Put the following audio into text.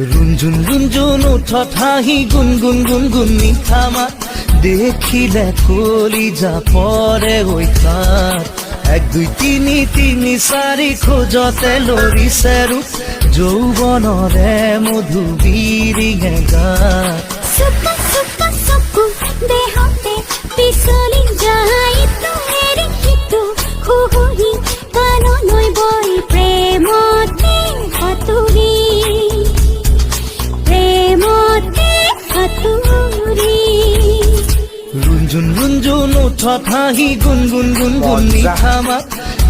रुंजुन रुंजुन उठत हाहि गुनगुन गुनगुन मिठा मात দেখিলে কলিজা পরে ওই খাত এক দুই তিনি তিনি চাৰি খোজতে লৰিছে ৰূপ যৌৱনৰে মধু বিৰিঙে গাত সুকা সুকা সুকু দেহতে পিছলি যায় তোহেৰি কিটো খুহুৰি কানলৈ বৈ প্ৰেমতে সাঁতুৰি रुंजुन रुंजुन उठत हाहि गुनगुन गुनगुन मिठा मात